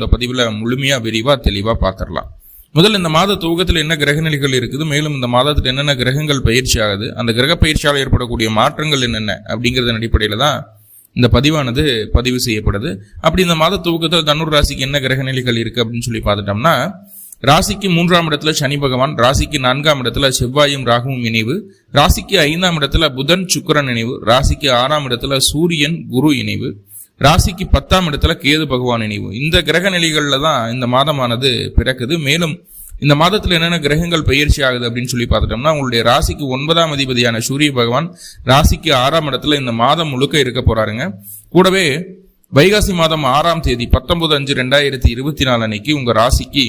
இந்த பதிவில் முழுமையாக விரிவாக தெளிவாக பார்த்துடலாம். முதல்ல இந்த மாத துவக்கத்தில் என்ன கிரகநிலைகள் இருக்குது, மேலும் இந்த மாதத்தில் என்னென்ன கிரகங்கள் பயிற்சி ஆகுது, அந்த கிரக பயிற்சியால் ஏற்படக்கூடிய மாற்றங்கள் என்னென்ன அப்படிங்கிறதன் அடிப்படையில் தான் இந்த பதிவானது பதிவு செய்யப்படுது. அப்படி இந்த மாத துவக்கத்தில் தனுர் ராசிக்கு என்ன கிரகநிலைகள் இருக்குது அப்படின்னு சொல்லி பார்த்துட்டோம்னா, ராசிக்கு 3ஆம் இடத்துல சனி பகவான், ராசிக்கு 4ஆம் இடத்துல செவ்வாயும் ராகுவும் இணைவு, ராசிக்கு 5ஆம் இடத்துல புதன் சுக்கிரன் இணைவு, ராசிக்கு 6ஆம் இடத்துல சூரியன் குரு இணைவு, ராசிக்கு 10ஆம் இடத்துல கேது பகவான் இணைவு. இந்த கிரக நிலைகள்ல தான் இந்த மாதமானது பிறக்குது. மேலும் இந்த மாதத்துல என்னென்ன கிரகங்கள் பயிற்சி ஆகுது அப்படின்னு சொல்லி பார்த்துட்டோம்னா, உங்களுடைய ராசிக்கு 9ஆம் அதிபதியான சூரிய பகவான் ராசிக்கு 6ஆம் இடத்துல இந்த மாதம் முழுக்க இருக்க போறாருங்க. கூடவே வைகாசி மாதம் 6ஆம் தேதி 19/5/2024 அன்னைக்கு உங்க ராசிக்கு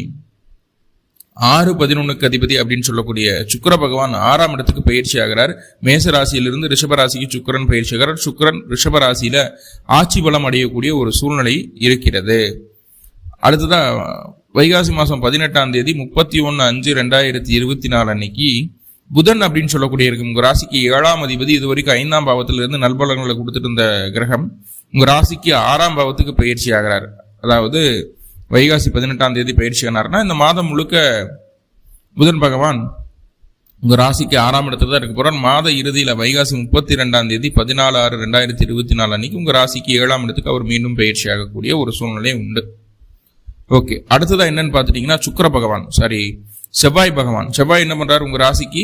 6-11க்கு அதிபதி அப்படின்னு சொல்லக்கூடிய சுக்கிர பகவான் 6ஆம் இடத்துக்கு பயிற்சி ஆகிறார். மேச ராசியிலிருந்து ரிஷபராசிக்கு சுக்கிரன் பயிற்சி ஆகிறார். சுக்கிரன் ரிஷபராசியில ஆட்சி பலம் அடையக்கூடிய ஒரு சூழ்நிலை இருக்கிறது. அடுத்ததா வைகாசி மாதம் 18ஆம் தேதி 31/5/2024 அன்னைக்கு புதன் அப்படின்னு சொல்லக்கூடிய இருக்கு. உங்க ராசிக்கு 7ஆம் அதிபதி, இது வரைக்கும் 5ஆம் பாவத்திலிருந்து நல்பலங்களை கொடுத்துட்டு இருந்த கிரகம் உங்க ராசிக்கு 6ஆம் பாவத்துக்கு பயிற்சி ஆகிறார். அதாவது வைகாசி 18ஆம் தேதி பயிற்சி ஆனார்னா இந்த மாதம் முழுக்க புதன் பகவான் உங்க ராசிக்கு 6ஆம் இடத்துல தான் இருக்க போறார். மாத இறுதியில வைகாசி 32ஆம் தேதி 14/6/2024 அன்னைக்கு உங்க ராசிக்கு 7ஆம் இடத்துக்கு அவர் மீண்டும் பயிற்சி ஆகக்கூடிய ஒரு சூழ்நிலை உண்டு. ஓகே, அடுத்ததா என்னன்னு பாத்துட்டீங்கன்னா செவ்வாய் பகவான். செவ்வாய் என்ன பண்றாரு, உங்க ராசிக்கு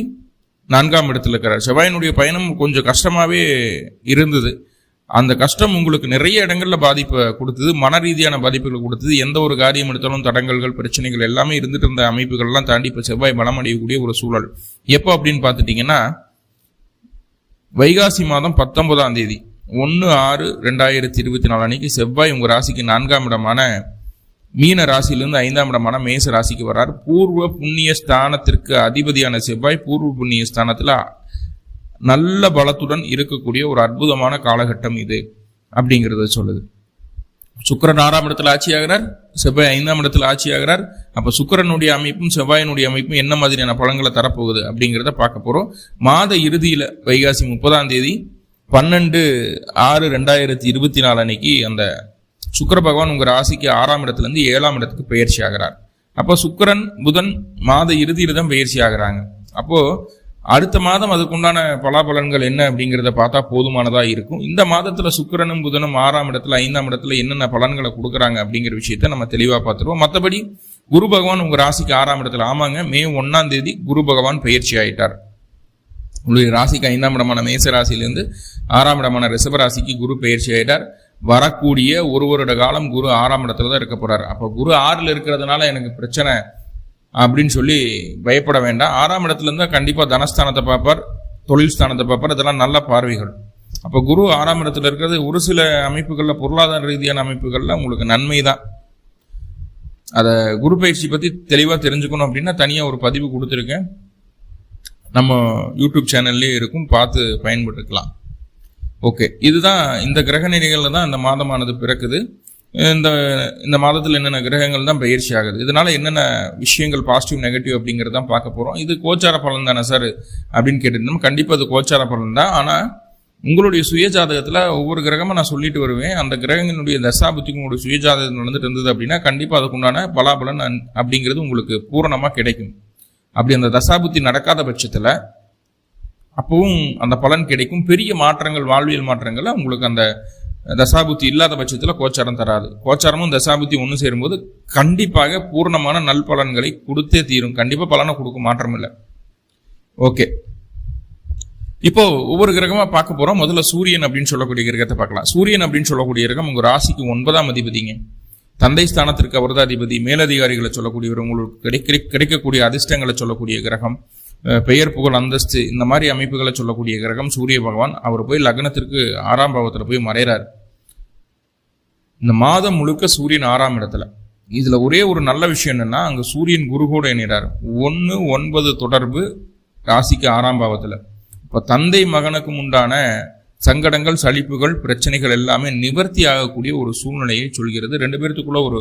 4ஆம் இடத்துல இருக்கிறார். செவ்வாயினுடைய பயணம் கொஞ்சம் கஷ்டமாவே இருந்தது. அந்த கஷ்டம் உங்களுக்கு நிறைய இடங்கள்ல பாதிப்பை கொடுத்தது, மன ரீதியான பாதிப்புகளை கொடுத்தது. எந்த ஒரு காரியம் எடுத்தாலும் தடங்கல்கள், பிரச்சனைகள் எல்லாமே இருந்துட்டு இருந்த அமைப்புகள்லாம் தாண்டி இப்ப செவ்வாய் பலம் அடையக்கூடிய ஒரு சூழல். எப்போ அப்படின்னு பாத்துட்டீங்கன்னா, வைகாசி மாதம் 19ஆம் தேதி 1/6/2024 அன்னைக்கு செவ்வாய் உங்க ராசிக்கு 4ஆம் இடமான மீன ராசியிலிருந்து 5ஆம் இடமான மேச ராசிக்கு வர்றார். பூர்வ புண்ணிய ஸ்தானத்திற்கு அதிபதியான செவ்வாய் பூர்வ புண்ணிய ஸ்தானத்துல நல்ல பலத்துடன் இருக்கக்கூடிய ஒரு அற்புதமான காலகட்டம் இது அப்படிங்கிறத சொல்லுது. சுக்கிரன் 6ஆம் இடத்துல ஆட்சி ஆகிறார், செவ்வாய் 5ஆம் இடத்துல ஆட்சி ஆகிறார். அப்ப சுக்கிரனுடைய அமைப்பும் செவ்வாயினுடைய அமைப்பும் என்ன மாதிரியான பலன்களை தரப்போகுது அப்படிங்கிறத பார்க்க போறோம். மாத இறுதியில வைகாசி 30ஆம் தேதி 12/6/2024 அன்னைக்கு அந்த சுக்கிர பகவான் உங்க ராசிக்கு 6ஆம் இடத்துல இருந்து 7ஆம் இடத்துக்கு பயிற்சி ஆகிறார். அப்போ சுக்கிரன் புதன் மாத இறுதியில தான் பயிற்சி ஆகிறாங்க. அப்போ அடுத்த மாதம் அதுக்குண்டான பலாபலன்கள் என்ன அப்படிங்கிறத பார்த்தா போதுமானதா இருக்கும். இந்த மாதத்துல சுக்கிரனும் புதனும் 6ஆம் இடத்துல 5ஆம் இடத்துல என்னென்ன பலன்களை கொடுக்குறாங்க அப்படிங்கிற விஷயத்த நம்ம தெளிவா பார்த்துருவோம். மற்றபடி குரு பகவான் உங்க ராசிக்கு 6ஆம் இடத்துல, ஆமாங்க, மே 1ஆம் தேதி குரு பகவான் பயிற்சி ஆயிட்டார். உங்களுடைய ராசிக்கு 5ஆம் இடமான மேச ராசியிலிருந்து 6ஆம் இடமான ரிஷப ராசிக்கு குரு பயிற்சி ஆயிட்டார். வரக்கூடிய ஒரு வருட காலம் குரு 6ஆம் இடத்துல தான் இருக்க போறாரு. அப்ப குரு 6ல் இருக்கிறதுனால எனக்கு பிரச்சனை அப்படின்னு சொல்லி பயப்பட வேண்டாம். 6ஆம் இடத்துல இருந்தா கண்டிப்பா தனஸ்தானத்தை பார்ப்பார், தொழில் ஸ்தானத்தை பார்ப்பார். இதெல்லாம் நல்ல பார்வைகள். அப்ப குரு 6ஆம் இடத்துல இருக்கிறது ஒரு சில அமைப்புகள்ல, பொருளாதார ரீதியான அமைப்புகள்ல உங்களுக்கு நன்மை தான். அத குரு பயிற்சி பத்தி தெளிவா தெரிஞ்சுக்கணும் அப்படின்னா தனியா ஒரு பதிவு கொடுத்துருக்கேன், நம்ம யூடியூப் சேனல்லே இருக்கும், பார்த்து பயன்பட்டுக்கலாம். ஓகே, இதுதான் இந்த கிரக நிலைகள்ல தான் இந்த மாதமானது பிறக்குது. இந்த மாதத்தில் என்னென்ன கிரகங்கள் தான் பயிற்சி ஆகுது, இதனால என்னென்ன விஷயங்கள் பாசிட்டிவ் நெகட்டிவ் அப்படிங்கிறது தான் பார்க்க போறோம். இது கோச்சார பலன் தானே சார் அப்படின்னு கேட்டுட்டோம். கண்டிப்பா அது கோச்சார பலன் தான். ஆனா உங்களுடைய சுய ஜாதகத்துல ஒவ்வொரு கிரகமா நான் சொல்லிட்டு வருவேன். அந்த கிரகங்களுடைய தசாபுத்தி உங்களுடைய சுய ஜாதகம் நடந்துட்டு இருந்தது அப்படின்னா கண்டிப்பா அதுக்குண்டான பலாபலன் அப்படிங்கிறது உங்களுக்கு பூரணமா கிடைக்கும். அப்படி அந்த தசாபுத்தி நடக்காத பட்சத்துல அப்பவும் அந்த பலன் கிடைக்கும். பெரிய மாற்றங்கள், வாழ்வியல் மாற்றங்கள்ல உங்களுக்கு அந்த தசாபுத்தி இல்லாத பட்சத்துல கோச்சாரம் தராது. கோச்சாரமும் தசாபுத்தி ஒன்று சேரும்போது கண்டிப்பாக பூர்ணமான நல் பலன்களை கொடுத்தே தீரும். கண்டிப்பா பலனை கொடுக்கும், மாற்றம் இல்லை. ஓகே, இப்போ ஒவ்வொரு கிரகமா பார்க்க போறோம். முதல்ல சூரியன் அப்படின்னு சொல்லக்கூடிய கிரகத்தை பார்க்கலாம். சூரியன் அப்படின்னு சொல்லக்கூடிய கிரகம் உங்க ராசிக்கு 9ஆம் அதிபதிங்க. தந்தை ஸ்தானத்திற்கு அவர்தான் அதிபதி. மேலதிகாரிகளை சொல்லக்கூடியவர், உங்களுக்கு கிடைக்கக்கூடிய அதிர்ஷ்டங்களை சொல்லக்கூடிய கிரகம், பெயர் புகழ் அந்தஸ்து இந்த மாதிரி அமைப்புகளை சொல்லக்கூடிய கிரகம் சூரிய பகவான். அவர் போய் லக்னத்திற்கு 6ஆம் பாவத்துல போய் மறைறார். இந்த மாதம் முழுக்க சூரியன் 6ஆம் இடத்துல. இதுல ஒரே ஒரு நல்ல விஷயம் என்னன்னா, அங்க சூரியன் குரு கூட இணைறார். 1-9 தொடர்பு ராசிக்கு 6ஆம் பாவத்துல. இப்ப தந்தை மகனுக்கு உண்டான சங்கடங்கள், சலிப்புகள், பிரச்சனைகள் எல்லாமே நிவர்த்தி ஆகக்கூடிய ஒரு சூழ்நிலையை சொல்கிறது. 2 பேர்த்துக்குள்ள ஒரு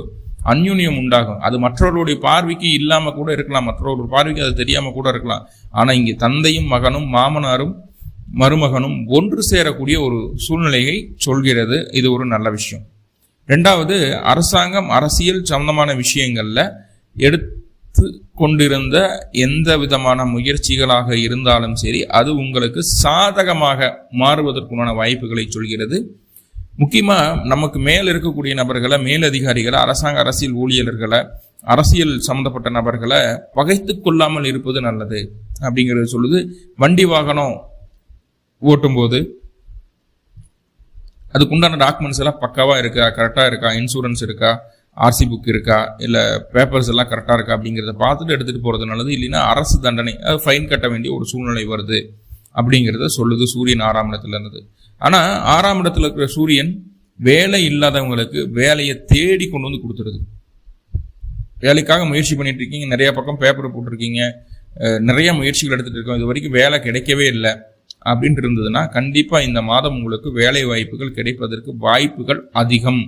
அந்யுன்யம் உண்டாகும். அது மற்றவர்களுடைய பார்வைக்கு இல்லாம கூட இருக்கலாம், மற்றவர்களுடைய பார்வைக்கு அது தெரியாம கூட இருக்கலாம். ஆனா இங்கே தந்தையும் மகனும், மாமனாரும் மருமகனும் ஒன்று சேரக்கூடிய ஒரு சூழ்நிலையை சொல்கிறது. இது ஒரு நல்ல விஷயம். ரெண்டாவது, அரசாங்கம் அரசியல் சம்பந்தமான விஷயங்கள்ல எடுத்து கொண்டிருந்த எந்த விதமான முயற்சிகளாக இருந்தாலும் சரி, அது உங்களுக்கு சாதகமாக மாறுவதற்குண்டான வாய்ப்புகளை சொல்கிறது. முக்கியமா நமக்கு மேல் இருக்கக்கூடிய நபர்களை, மேலதிகாரிகளை, அரசாங்க அரசியல் ஊழியர்களை, அரசியல் சம்பந்தப்பட்ட நபர்களை பகைத்து கொள்ளாமல் இருப்பது நல்லது அப்படிங்கிறது சொல்லுது. வண்டி வாகனம் ஓட்டும் போது அதுக்குண்டான டாக்குமெண்ட்ஸ் எல்லாம் பக்காவா இருக்கா, கரெக்டா இருக்கா, இன்சூரன்ஸ் இருக்கா, ஆர்சி புக் இருக்கா, இல்ல பேப்பர்ஸ் எல்லாம் கரெக்டா இருக்கா அப்படிங்கிறத பார்த்துட்டு எடுத்துட்டு போறது நல்லது. இல்லைன்னா அரசு தண்டனை, ஃபைன் கட்ட வேண்டிய ஒரு சூழ்நிலை வருது அப்படிங்கிறத சொல்லுது சூரியன் 6ஆம் இடத்துல இருந்தது. ஆனா 6ஆம் இடத்துல இருக்கிற சூரியன் வேலை இல்லாதவங்களுக்கு வேலையை தேடி கொண்டு வந்து கொடுத்துருது. வேலைக்காக முயற்சி பண்ணிட்டு இருக்கீங்க, நிறைய பக்கம் பேப்பர் போட்டிருக்கீங்க, நிறைய முயற்சிகள் எடுத்துட்டு இருக்கோம், இது வரைக்கும் வேலை கிடைக்கவே இல்லை அப்படின்ட்டு இருந்ததுன்னா கண்டிப்பா இந்த மாதம் உங்களுக்கு வேலை வாய்ப்புகள் கிடைப்பதற்கு வாய்ப்புகள் அதிகம்.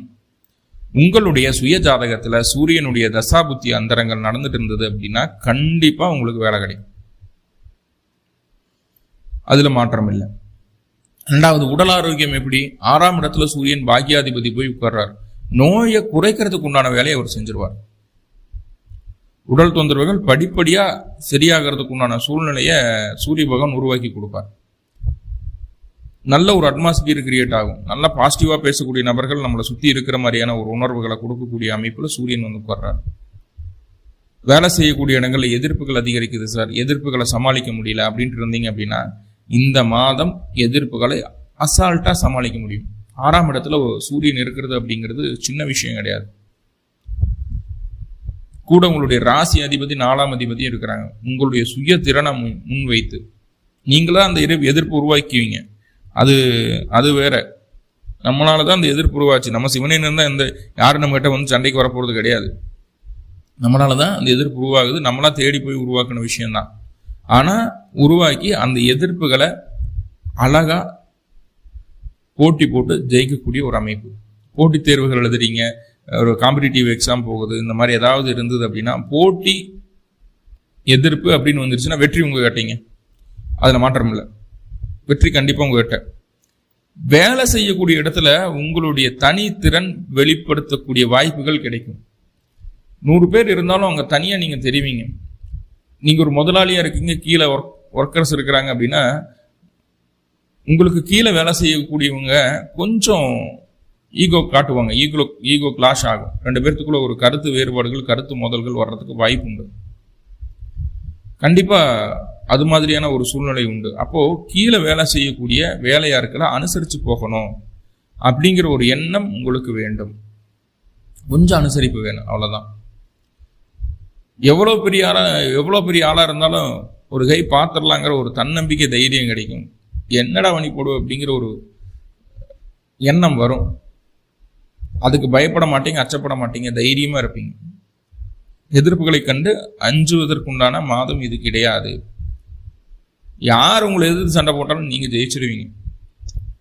உங்களுடைய சுய ஜாதகத்துல சூரியனுடைய தசாபுத்தி அந்தரங்கள் நடந்துட்டு இருந்தது அப்படின்னா கண்டிப்பா உங்களுக்கு வேலை கிடைக்கும், அதுல மாற்றம் இல்லை. ரெண்டாவது, உடல் ஆரோக்கியம் எப்படி? 6ஆம் இடத்துல சூரியன் பாக்கியாதிபதி போய் உட்கார்றார். நோயை குறைக்கிறதுக்கு உண்டான வேலையை அவர் செஞ்சிருவார். உடல் தொந்தரவுகள் படிப்படியா சரியாகிறதுக்கு உண்டான சூழ்நிலையை சூரிய பகவான் உருவாக்கி கொடுப்பார். நல்ல ஒரு அட்மாஸ்பியர் கிரியேட் ஆகும். நல்ல பாசிட்டிவா பேசக்கூடிய நபர்கள் நம்மளை சுத்தி இருக்கிற மாதிரியான ஒரு உணர்வுகளை கொடுக்கக்கூடிய அமைப்புல சூரியன் வந்து உட்கார்றார். வேலை செய்யக்கூடிய இடங்கள்ல எதிர்ப்புகள் அதிகரிக்குது சார், எதிர்ப்புகளை சமாளிக்க முடியல அப்படின்ட்டு இருந்தீங்க அப்படின்னா இந்த மாதம் எதிர்ப்புகளை அசால்ட்டா சமாளிக்க முடியும். 6ஆம் இடத்துல சூரியன் இருக்கிறது அப்படிங்கிறது சின்ன விஷயம் கிடையாது. கூட உங்களுடைய ராசி அதிபதி 4ஆம் அதிபதி இருக்கிறாங்க. உங்களுடைய சுய திறனை முன்வைத்து நீங்களா அந்த எதிர்ப்பு உருவாக்குவீங்க. அது வேற. நம்மளாலதான் அந்த எதிர்ப்பு உருவாச்சு. நம்ம சிவனேன்னு இருந்தா எந்த யாரும் நம்ம கிட்ட வந்து சண்டைக்கு வரப்போறது கிடையாது. நம்மளாலதான் அந்த எதிர்ப்பு உருவாகுது. நம்மளா தேடி போய் உருவாக்குன விஷயம்தான். ஆனா உருவாக்கி அந்த எதிர்ப்புகளை அழகா போட்டி போட்டு ஜெயிக்கக்கூடிய ஒரு அமைப்பு. போட்டித் தேர்வுகள் எழுதுறீங்க, ஒரு காம்படிட்டிவ் எக்ஸாம் போகுது, இந்த மாதிரி ஏதாவது இருந்தது அப்படின்னா போட்டி எதிர்ப்பு அப்படின்னு வந்துருச்சுன்னா வெற்றி உங்க கிட்டீங்க, அதுல மாற்றம் இல்லை. வெற்றி கண்டிப்பா உங்ககிட்ட. வேலை செய்யக்கூடிய இடத்துல உங்களுடைய தனித்திறன் வெளிப்படுத்தக்கூடிய வாய்ப்புகள் கிடைக்கும். 100 பேர் இருந்தாலும் அவங்க தனியா நீங்க தெரிவிங்க. நீங்க ஒரு முதலாளியா இருக்கீங்க, கீழே ஒர்க்கர்ஸ் இருக்கிறாங்க அப்படின்னா உங்களுக்கு கீழே வேலை செய்யக்கூடியவங்க கொஞ்சம் ஈகோ காட்டுவாங்க, ஈகோ கிளாஷ் ஆகும். 2 பேர்த்துக்குள்ள ஒரு கருத்து வேறுபாடுகள், கருத்து மோதல்கள் வர்றதுக்கு வாய்ப்பு உண்டு. கண்டிப்பா அது மாதிரியான ஒரு சூழ்நிலை உண்டு. அப்போ கீழே வேலை செய்யக்கூடிய வேலையாட்களை அனுசரிச்சு போகணும் அப்படிங்கிற ஒரு எண்ணம் உங்களுக்கு வேண்டும். கொஞ்சம் அனுசரிப்பு வேணும், அவ்வளவுதான். எவ்வளவு பெரிய ஆளா இருந்தாலும் ஒரு கை பாத்திரலாங்கிற ஒரு தன்னம்பிக்கை, தைரியம் கிடைக்கும். என்னடா வணி போடுவோம் அப்படிங்கிற ஒரு எண்ணம் வரும். அதுக்கு பயப்பட மாட்டீங்க, அச்சப்பட மாட்டீங்க, தைரியமா இருப்பீங்க. எதிர்ப்புகளை கண்டு அஞ்சுவதற்குண்டான மாதம் இது கிடையாது. யார் உங்களை எதிர்த்து சண்டை போட்டாலும் நீங்க ஜெயிச்சிருவீங்க.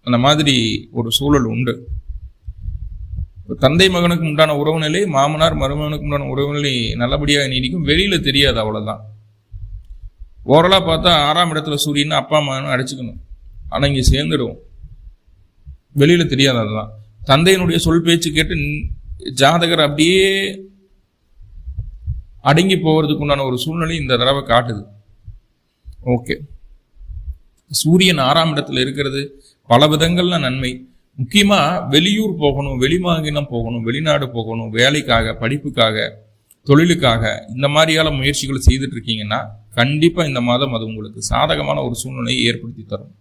அந்த மாதிரி ஒரு சூழல் உண்டு. தந்தை மகனுக்கு உண்டான உறவு நிலை, மாமனார் மருமகனுக்கு உண்டான உறவு நிலை நல்லபடியாக நீடிக்கும். வெளியில தெரியாது, அவ்வளவுதான். ஓரளா பார்த்தா 6ஆம் இடத்துல சூரியன் அப்பா அம்மானு அடிச்சுக்கணும், ஆனா இங்க சேர்ந்துடுவோம். வெளியில தெரியாது. அதுதான் தந்தையினுடைய சொல் பேச்சு கேட்டு ஜாதகர் அப்படியே அடங்கி போவதுக்கு உண்டான ஒரு சூழ்நிலை இந்த தடவை காட்டுது. ஓகே, சூரியன் 6ஆம் இடத்துல இருக்கிறது பல விதங்கள்ல நன்மை. முக்கியமா வெளியூர் போகணும், வெளிமாநிலம் போகணும், வெளிநாடு போகணும், வேலைக்காக, படிப்புக்காக, தொழிலுக்காக இந்த மாதிரியான முயற்சிகள் செய்துட்டு இருக்கீங்கன்னா கண்டிப்பா இந்த மாதம் அது உங்களுக்கு சாதகமான ஒரு சூழ்நிலையை ஏற்படுத்தி தரும்.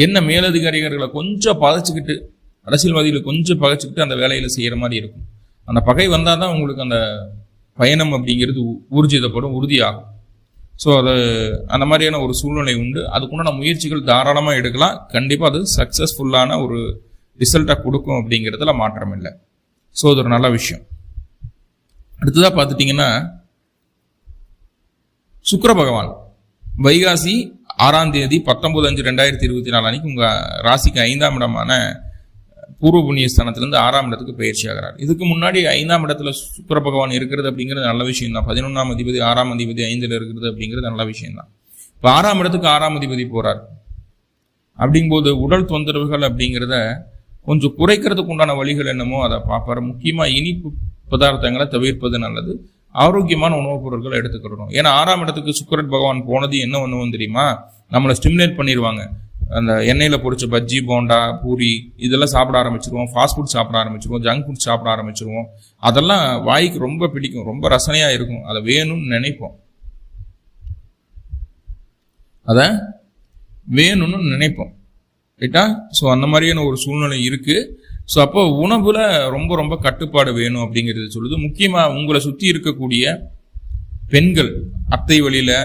என்ன மேலதிகாரிகளை கொஞ்சம் பகைச்சுக்கிட்டு, அரசியல்வாதிகளை கொஞ்சம் பகைச்சுக்கிட்டு அந்த வேலையில செய்யற மாதிரி இருக்கும். அந்த பகை வந்தாதான் உங்களுக்கு அந்த பயணம் அப்படிங்கிறது ஊர்ஜிதப்படும், உறுதியாகும். ஸோ அது அந்த மாதிரியான ஒரு சூழ்நிலை உண்டு. அதுக்குண்டான முயற்சிகள் தாராளமாக எடுக்கலாம். கண்டிப்பாக அது சக்ஸஸ்ஃபுல்லான ஒரு ரிசல்ட்டாக கொடுக்கும் அப்படிங்கிறதுல மாற்றம் இல்லை. ஸோ அது ஒரு நல்ல விஷயம். அடுத்ததாக பார்த்துட்டிங்கன்னா சுக்கிர பகவான் வைகாசி 6ஆம் தேதி 19/5/2024 அன்னைக்கு உங்கள் ராசிக்கு 5ஆம் இடமான பூர்வ புண்ணிய ஸ்தானத்திலிருந்து 6ஆம் இடத்துக்கு பயிற்சி ஆகிறார். இதுக்கு முன்னாடி 5ஆம் இடத்துல சுக்கிர பகவான் இருக்கிறது அப்படிங்கிறது நல்ல விஷயம் தான். 11ஆம் அதிபதி 6ஆம் அதிபதி 5ல் இருக்கிறது அப்படிங்கிறது நல்ல விஷயம் தான். இப்போ 6ஆம் இடத்துக்கு 6ஆம் அதிபதி போறார். அப்படிங்கும்போது உடல் தொந்தரவுகள் அப்படிங்கிறத கொஞ்சம் குறைக்கிறதுக்கு உண்டான வழிகள் என்னமோ அதை பார்ப்பாரு. முக்கியமாக இனிப்பு பதார்த்தங்களை தவிர்ப்பது நல்லது. ஆரோக்கியமான உணவுப் பொருட்களை எடுத்துக்கிறோம். ஏன்னா 6ஆம் இடத்துக்கு சுக்கிரன் பகவான் போனது என்ன பண்ணுவோம் தெரியுமா? நம்மளை ஸ்டிமுலேட் பண்ணிடுவாங்க. அந்த எண்ணெயில் பொரிச்ச பஜ்ஜி, போண்டா, பூரி இதெல்லாம் சாப்பிட ஆரம்பிச்சிருவோம். ஃபாஸ்ட் ஃபுட் சாப்பிட ஆரம்பிச்சிருவோம். ஜங்க் ஃபுட் சாப்பிட ஆரம்பிச்சிருவோம். அதெல்லாம் வாய்க்கு ரொம்ப பிடிக்கும், ரொம்ப ரசனையாக இருக்கும். அதை வேணும்னு நினைப்போம், அதை வேணும்னு நினைப்போம், ரைட்டா? ஸோ அந்த மாதிரியான ஒரு சூழ்நிலை இருக்குது. ஸோ அப்போ உணவுல ரொம்ப ரொம்ப கட்டுப்பாடு வேணும் அப்படிங்கிறது சொல்லுது. முக்கியமாக உங்களை சுற்றி இருக்கக்கூடிய பெண்கள், அத்தை வழியில்,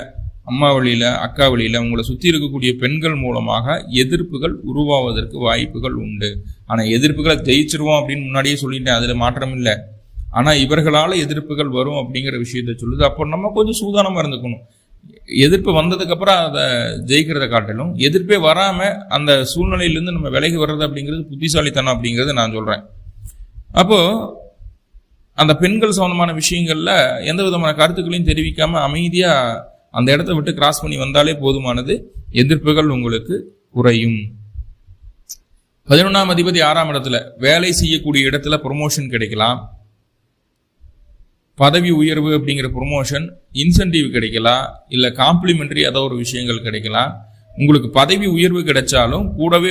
அம்மா வழியில், அக்கா வழியில், உங்களை சுற்றி இருக்கக்கூடிய பெண்கள் மூலமாக எதிர்ப்புகள் உருவாவதற்கு வாய்ப்புகள் உண்டு. ஆனால் எதிர்ப்புகளை ஜெயிச்சிருவோம் அப்படின்னு முன்னாடியே சொல்லிட்டேன், அதில் மாற்றம் இல்லை. ஆனால் இவர்களால் எதிர்ப்புகள் வரும் அப்படிங்கிற விஷயத்த சொல்லுது. அப்போ நம்ம கொஞ்சம் சூதானமாக இருந்துக்கணும். எதிர்ப்பு வந்ததுக்கு அப்புறம் அதை ஜெயிக்கிறத காட்டிலும் எதிர்ப்பே வராம அந்த சூழ்நிலையிலிருந்து நம்ம விலகி வர்றது அப்படிங்கிறது புத்திசாலித்தனம் அப்படிங்கிறது நான் சொல்றேன். அப்போ அந்த பெண்கள் சம்பந்தமான விஷயங்கள்ல எந்த விதமான கருத்துக்களையும் தெரிவிக்காம அமைதியா அந்த இடத்த விட்டு கிராஸ் பண்ணி வந்தாலே போதுமானது. எதிர்ப்புகள் உங்களுக்கு குறையும். 11ஆம் அதிபதி 6ஆம் இடத்துல, வேலை செய்யக்கூடிய இடத்துல ப்ரொமோஷன் கிடைக்கலாம், பதவி உயர்வு அப்படிங்கிற ப்ரொமோஷன், இன்சென்டிவ் கிடைக்கலாம், இல்லை காம்ப்ளிமெண்டரி ஏதோ ஒரு விஷயங்கள் கிடைக்கலாம். உங்களுக்கு பதவி உயர்வு கிடைச்சாலும் கூடவே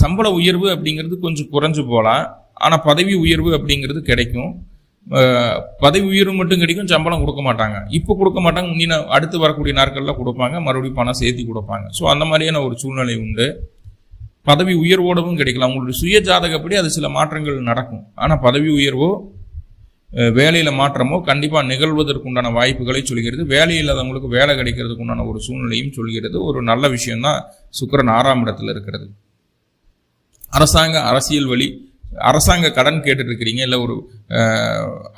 சம்பள உயர்வு அப்படிங்கிறது கொஞ்சம் குறைஞ்சு போகலாம். ஆனால் பதவி உயர்வு அப்படிங்கிறது கிடைக்கும். பதவி உயர்வு மட்டும் கிடைக்கும், சம்பளம் கொடுக்க மாட்டாங்க. இப்போ கொடுக்க மாட்டாங்க, முன்ன அடுத்து வரக்கூடிய நாட்களில் கொடுப்பாங்க, மறுபடியும் பணம் சேர்த்தி கொடுப்பாங்க. ஸோ அந்த மாதிரியான ஒரு சூழ்நிலை உண்டு. பதவி உயர்வோடவும் கிடைக்கலாம். உங்களுடைய சுய ஜாதகப்படி அது சில மாற்றங்கள் நடக்கும். ஆனால் பதவி உயர்வோ வேலையில மாற்றமோ கண்டிப்பா நிகழ்வதற்குண்டான வாய்ப்புகளை சொல்கிறது. வேலை இல்லாதவங்களுக்கு வேலை கிடைக்கிறதுக்கு உண்டான ஒரு சூழ்நிலையும் சொல்கிறது. ஒரு நல்ல விஷயம்தான் சுக்கிரன் 6ஆம் இடத்துல இருக்கிறது. அரசியல் வழி, அரசாங்க கடன் கேட்டுட்டு இருக்கிறீங்க, இல்லை ஒரு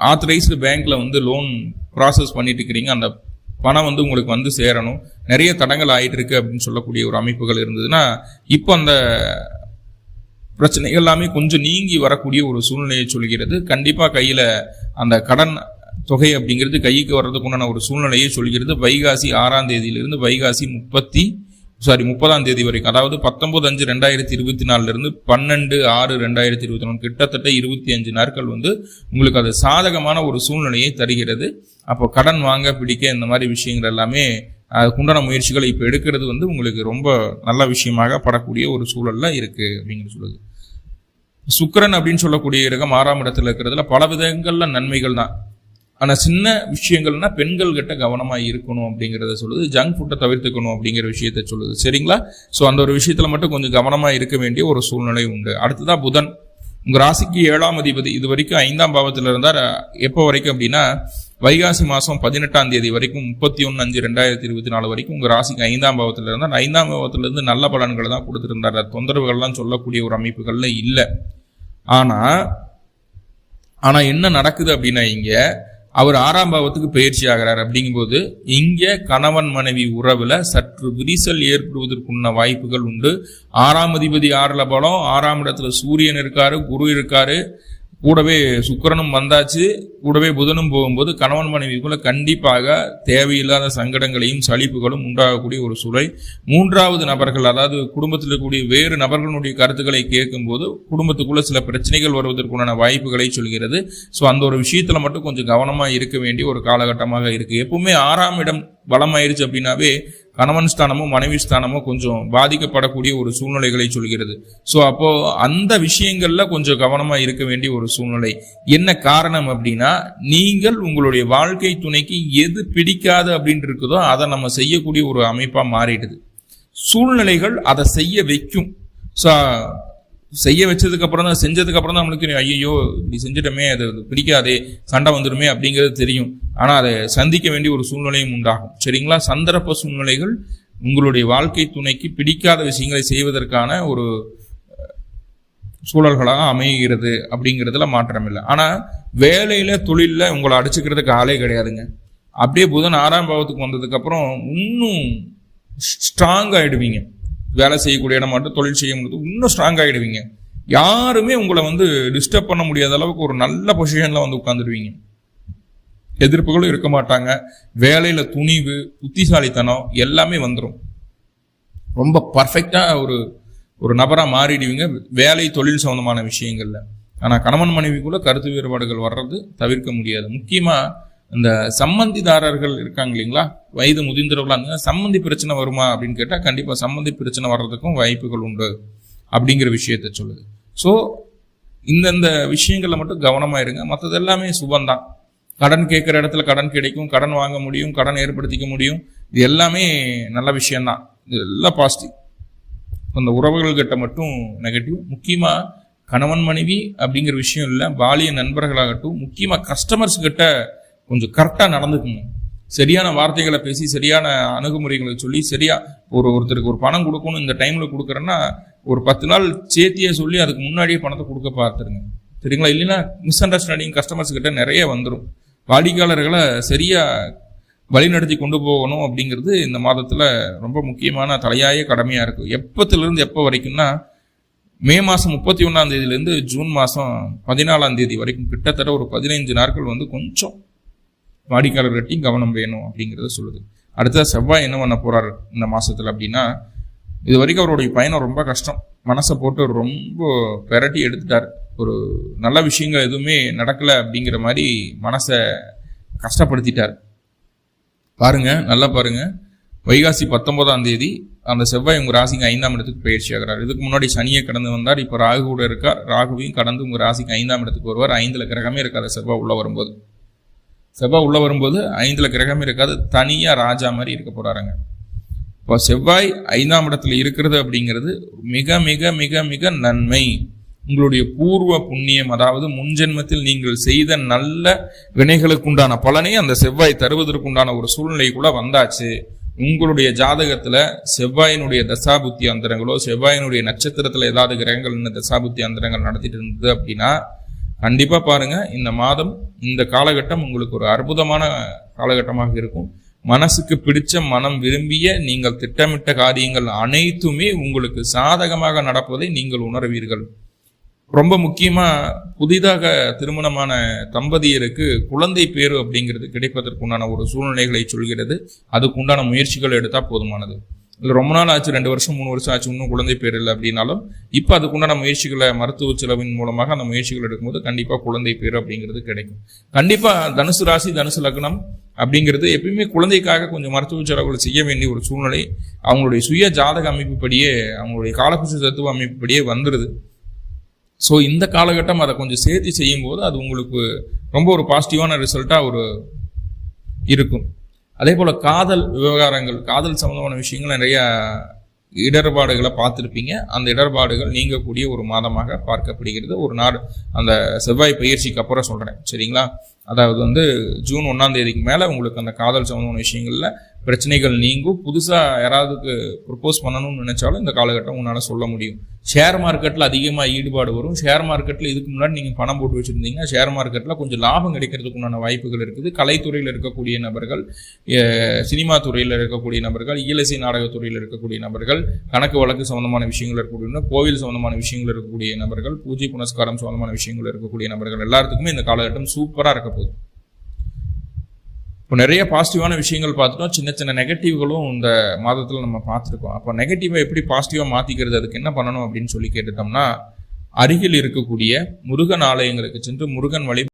ஆத்தரைஸ்டு பேங்க்ல லோன் ப்ராசஸ் பண்ணிட்டு இருக்கிறீங்க, அந்த பணம் உங்களுக்கு சேரணும், நிறைய தடங்கள் ஆயிட்டு இருக்கு அப்படின்னு சொல்லக்கூடிய ஒரு அமைப்புகள் இருந்ததுன்னா இப்போ அந்த பிரச்சனைகள் எல்லாமே கொஞ்சம் நீங்கி வரக்கூடிய ஒரு சூழ்நிலையை சொல்கிறது. கண்டிப்பா கையில அந்த கடன் தொகை அப்படிங்கிறது கைக்கு வர்றதுக்குண்டான ஒரு சூழ்நிலையை சொல்கிறது. வைகாசி 6ஆம் தேதியிலிருந்து வைகாசி 30ஆம் தேதி வரைக்கும், அதாவது 19/5/2024 இருந்து 12/6/2024 கிட்டத்தட்ட 25 நாட்கள் உங்களுக்கு அது சாதகமான ஒரு சூழ்நிலையை தருகிறது. அப்போ கடன் வாங்க பிடிக்க இந்த மாதிரி விஷயங்கள் எல்லாமே அதுக்குண்டான முயற்சிகளை இப்போ எடுக்கிறது உங்களுக்கு ரொம்ப நல்ல விஷயமாக படக்கூடிய ஒரு சூழல்ல இருக்கு அப்படிங்கிற சொல்லுது. சுக்கிரன் அப்படின்னு சொல்லக்கூடிய கிரகம் 6ஆம் இடத்துல இருக்கிறதுல பல விதங்கள்ல நன்மைகள் தான். ஆனா சின்ன விஷயங்கள்னா பெண்கள் கிட்ட கவனமா இருக்கணும் அப்படிங்கிறத சொல்லுது. ஜங்க் ஃபுட்டை தவிர்த்துக்கணும் அப்படிங்கிற விஷயத்த சொல்லுது. சரிங்களா? ஸோ அந்த ஒரு விஷயத்துல மட்டும் கொஞ்சம் கவனமா இருக்க வேண்டிய ஒரு சூழ்நிலை உண்டு. அடுத்ததா புதன், உங்க ராசிக்கு 7ஆம் அதிபதி. இது வரைக்கும் 5ஆம் பாவத்துல இருந்தார். எப்போ வரைக்கும் அப்படின்னா வைகாசி மாசம் 18ஆம் தேதி வரைக்கும் 31/5/2024 வரைக்கும் உங்க ராசிக்கு 5ஆம் பாவத்துல இருந்தார். 5ஆம் பாவத்துல இருந்து நல்ல பலன்களை தான் கொடுத்துருந்தார். தொந்தரவுகள்லாம் சொல்லக்கூடிய ஒரு அமைப்புகள்ல இல்லை. ஆனா என்ன நடக்குது அப்படின்னா, இங்க அவர் 6ஆம் பாவத்துக்கு பயிற்சி ஆகிறார். அப்படிங்கும்போது இங்க கணவன் மனைவி உறவுல சற்று விரிசல் ஏற்படுவதற்குள்ள வாய்ப்புகள் உண்டு. 6ஆம் அதிபதி 6ல பலம், 6ஆம் இடத்துல சூரியன் இருக்காரு, குரு இருக்காரு, கூடவே சுக்கிரனும் வந்தாச்சு, கூடவே புதனும் போகும்போது கணவன் மனைவிக்குள்ள கண்டிப்பாக தேவையில்லாத சங்கடங்களையும் சலிப்புகளும் உண்டாகக்கூடிய ஒரு சூழல். 3வது நபர்கள், அதாவது குடும்பத்தில் இருக்கக்கூடிய வேறு நபர்களுடைய கருத்துக்களை கேட்கும் போது குடும்பத்துக்குள்ள சில பிரச்சனைகள் வருவதற்குண்டான வாய்ப்புகளை சொல்கிறது. ஸோ அந்த ஒரு விஷயத்துல மட்டும் கொஞ்சம் கவனமா இருக்க வேண்டிய ஒரு காலகட்டமாக இருக்கு. எப்பவுமே 6ஆம் இடம் பலமாயிருச்சு அப்படின்னாவே கணவன் ஸ்தானமோ மனைவி ஸ்தானமோ கொஞ்சம் பாதிக்கப்படக்கூடிய ஒரு சூழ்நிலைகளை சொல்கிறது. ஸோ அப்போ அந்த விஷயங்கள்ல கொஞ்சம் கவனமா இருக்க வேண்டிய ஒரு சூழ்நிலை. என்ன காரணம் அப்படின்னா, நீங்கள் உங்களுடைய வாழ்க்கை துணைக்கு எது பிடிக்காது அப்படின்னு இருக்குதோ அதை நம்ம செய்யக்கூடிய ஒரு அமைப்பா மாறிடுது. சூழ்நிலைகள் அதை செய்ய வைக்கும். ஸோ செய்ய வச்சதுக்கு அப்புறம் தான், செஞ்சதுக்கு அப்புறம் தான் நம்மளுக்கு ஐயோ இப்படி செஞ்சிட்டோமே, அது பிடிக்காதே, சண்டை வந்துடுமே அப்படிங்கிறது தெரியும். ஆனா அதை சந்திக்க வேண்டிய ஒரு சூழ்நிலையும் உண்டாகும். சரிங்களா? சந்தர்ப்ப சூழ்நிலைகள் உங்களுடைய வாழ்க்கை துணைக்கு பிடிக்காத விஷயங்களை செய்வதற்கான ஒரு சூழல்களாக அமைகிறது அப்படிங்கிறதுல மாற்றம் இல்லை. ஆனா வேலையில தொழில உங்களை அடிச்சுக்கிறதுக்கு ஆளே கிடையாதுங்க. அப்படியே புதன் 6ஆம் பாவத்துக்கு வந்ததுக்கு அப்புறம் இன்னும் ஸ்ட்ராங் ஆயிடுவீங்க. வேலை செய்யக்கூடிய இடம் மட்டும் தொழில் செய்ய முடியாது, இன்னும் ஸ்ட்ராங் ஆகிடுவீங்க. யாருமே உங்களை டிஸ்டர்ப் பண்ண முடியாத அளவுக்கு ஒரு நல்ல பொசிஷன்ல உட்காந்துடுவீங்க. எதிர்ப்புகளும் இருக்க மாட்டாங்க. வேலையில துணிவு, புத்திசாலித்தனம் எல்லாமே வந்துடும். ரொம்ப பர்ஃபெக்டா ஒரு ஒரு நபரா மாறிடுவீங்க வேலை தொழில் சம்பந்தமான விஷயங்கள்ல. ஆனா கணவன் மனைவிக்குள்ள கருத்து வேறுபாடுகள் வர்றது தவிர்க்க முடியாது. முக்கியமா இந்த சம்மந்திதாரர்கள் இருக்காங்க இல்லைங்களா, வயது முதிர்ந்தவர்களா இருந்தா சம்மந்தி பிரச்சனை வருமா அப்படின்னு கேட்டா கண்டிப்பா சம்மந்தி பிரச்சனை வர்றதுக்கும் வாய்ப்புகள் உண்டு அப்படிங்கிற விஷயத்த சொல்லுது. ஸோ இந்தந்த விஷயங்கள்ல மட்டும் கவனமா இருங்க. மற்றது எல்லாமே சுபந்தான். கடன் கேட்குற இடத்துல கடன் கிடைக்கும், கடன் வாங்க முடியும், கடன் ஏற்படுத்திக்க முடியும். இது எல்லாமே நல்ல விஷயம்தான். இது எல்லாம் பாசிட்டிவ். அந்த உறவுகள் கிட்ட மட்டும் நெகட்டிவ். முக்கியமா கணவன் மனைவி அப்படிங்கிற விஷயம் இல்லை, பாலிய நண்பர்களாகட்டும், முக்கியமா கஸ்டமர்ஸ் கிட்ட கொஞ்சம் கரெக்டா நடந்துக்கணும். சரியான வார்த்தைகளை பேசி சரியான அணுகுமுறைகளை சொல்லி சரியா ஒருத்தருக்கு ஒரு பணம் கொடுக்கணும், இந்த டைம்ல கொடுக்குறேன்னா ஒரு 10 நாள் சேர்த்தியே சொல்லி அதுக்கு முன்னாடியே பணத்தை கொடுக்க பார்த்துருங்க. சரிங்களா? இல்லைன்னா மிஸ் அண்டர்ஸ்டாண்டிங் கஸ்டமர்ஸ் கிட்ட நிறைய வந்துடும். வாடிக்கையாளர்களை சரியா வழிநடத்தி கொண்டு போகணும் அப்படிங்கிறது இந்த மாதத்துல ரொம்ப முக்கியமான தலையாய கடமையா இருக்கு. எப்பத்திலிருந்து எப்போ வரைக்கும்னா மே மாசம் 31ஆம் தேதியிலிருந்து ஜூன் மாசம் 14ஆம் தேதி வரைக்கும் கிட்டத்தட்ட ஒரு 15 நாட்கள் கொஞ்சம் வாடிக்கையாளர்கிட்டையும் கவனம் வேணும் அப்படிங்கிறத சொல்லுது. அடுத்த செவ்வாய் என்ன பண்ண போறாரு இந்த மாசத்துல அப்படின்னா, இது வரைக்கும் அவருடைய பயணம் ரொம்ப கஷ்டம். மனசை போட்டு ரொம்ப பெரட்டி எடுத்துட்டார். ஒரு நல்ல விஷயங்கள் எதுவுமே நடக்கல அப்படிங்கிற மாதிரி மனசை கஷ்டப்படுத்திட்டார். பாருங்க, நல்லா பாருங்க, வைகாசி 19ஆம் தேதி அந்த செவ்வாய் உங்க ராசிக்கு 5ஆம் இடத்துக்கு பயிற்சி ஆகிறார். இதுக்கு முன்னாடி சனியை கடந்து வந்தார். இப்போ ராகு கூட இருக்கார். ராகுவையும் கடந்து உங்க ராசிக்கு 5ஆம் இடத்துக்கு வருவார். 5ல கிரகமே இருக்காது செவ்வாய் உள்ள வரும்போது. 5ல கிரகமே இருக்காது, தனியா ராஜா மாதிரி இருக்க போறாருங்க. இப்போ செவ்வாய் 5ஆம் இடத்துல இருக்கிறது அப்படிங்கிறது மிக மிக மிக மிக நன்மை. உங்களுடைய பூர்வ புண்ணியம், அதாவது முன்ஜென்மத்தில் நீங்கள் செய்த நல்ல வினைகளுக்குண்டான பலனை அந்த செவ்வாய் தருவதற்குண்டான ஒரு சூழ்நிலை கூட வந்தாச்சு. உங்களுடைய ஜாதகத்துல செவ்வாயினுடைய தசாபுத்தி அந்தரங்களோ செவ்வாயினுடைய நட்சத்திரத்துல ஏதாவது கிரகங்கள் என்ன தசாபுத்தி அந்தரங்கள் நடத்திட்டு இருந்தது அப்படின்னா கண்டிப்பா பாருங்க, இந்த மாதம் இந்த காலகட்டம் உங்களுக்கு ஒரு அற்புதமான காலகட்டமாக இருக்கும். மனசுக்கு பிடிச்ச மனம் விரும்பிய நீங்கள் திட்டமிட்ட காரியங்கள் அனைத்துமே உங்களுக்கு சாதகமாக நடப்பதை நீங்கள் உணர்வீர்கள். ரொம்ப முக்கியமா புதிதாக திருமணமான தம்பதியருக்கு குழந்தை பேரு அப்படிங்கிறது கிடைப்பதற்குண்டான ஒரு சூழ்நிலைகளை சொல்கிறது. அதுக்குண்டான முயற்சிகள் எடுத்தா போதுமானது. இல்லை ரொம்ப நாள் ஆச்சு, 2 வருஷம் 3 வருஷம் ஆச்சு, இன்னும் குழந்தை பேர் இல்லை அப்படின்னாலும் இப்போ அதுக்குண்டான முயற்சிகளை மருத்துவ செலவின் மூலமாக அந்த முயற்சிகள் எடுக்கும்போது கண்டிப்பா குழந்தை பேர் அப்படிங்கிறது கிடைக்கும். கண்டிப்பா தனுசு ராசி தனுசு லக்னம் அப்படிங்கிறது எப்பயுமே குழந்தைக்காக கொஞ்சம் மருத்துவ செலவுகள் செய்ய வேண்டிய ஒரு சூழ்நிலை அவங்களுடைய சுய ஜாதக அமைப்புப்படியே அவங்களுடைய காலபுருஷ தத்துவ அமைப்புப்படியே வந்துடுது. ஸோ இந்த காலகட்டம் அதை கொஞ்சம் சேர்த்து செய்யும் போது அது உங்களுக்கு ரொம்ப ஒரு பாசிட்டிவான ரிசல்ட்டா இருக்கும். அதே போல காதல் விவகாரங்கள், காதல் சம்பந்தமான விஷயங்கள் நிறைய இடர்பாடுகளை பார்த்துருப்பீங்க. அந்த இடர்பாடுகள் நீங்கக்கூடிய ஒரு மாதமாக பார்க்கப்படுகிறது. ஒரு நாள் அந்த செவ்வாய் பயிற்சிக்கு அப்புறம் சொல்றேன், சரிங்களா? அதாவது ஜூன் 1ஆம் தேதிக்கு மேல உங்களுக்கு அந்த காதல் சம்பந்தமான விஷயங்கள்ல பிரச்சனைகள் நீங்கும். புதுசா யாராவதுக்கு ப்ரொபோஸ் பண்ணணும்னு நினைச்சாலும் இந்த காலகட்டம் உன்னால சொல்ல முடியும். ஷேர் மார்க்கெட்ல அதிகமா ஈடுபாடு வரும். ஷேர் மார்க்கெட்ல இதுக்கு முன்னாடி நீங்க பணம் போட்டு வச்சிருந்தீங்கன்னா ஷேர் மார்க்கெட்ல கொஞ்சம் லாபம் கிடைக்கிறதுக்குண்டான வாய்ப்புகள் இருக்குது. கலைத்துறையில் இருக்கக்கூடிய நபர்கள், சினிமா துறையில் இருக்கக்கூடிய நபர்கள், இயலிசை நாடகத்துறையில் இருக்கக்கூடிய நபர்கள், கணக்கு வழக்கு சம்பந்தமான விஷயங்கள் இருக்கக்கூடிய, கோவில் சம்பந்தமான விஷயங்கள் இருக்கக்கூடிய நபர்கள், பூஜை புனஸ்காரம் சம்பந்தமான விஷயங்கள் இருக்கக்கூடிய நபர்கள் எல்லாத்துக்குமே இந்த காலகட்டம் சூப்பரா இருக்க போகுது. இப்போ நிறைய பாசிட்டிவான விஷயங்கள் பார்த்துட்டோம், சின்ன சின்ன நெகட்டிவ்களும் இந்த மாதத்தில் நம்ம பார்த்துருக்கோம். அப்போ நெகட்டிவை எப்படி பாசிட்டிவாக மாற்றிக்கிறது, அதுக்கு என்ன பண்ணணும் அப்படின்னு சொல்லி கேட்டுட்டோம்னா, அருகில் இருக்கக்கூடிய முருகன் ஆலயங்களுக்கு சென்று முருகன் வழி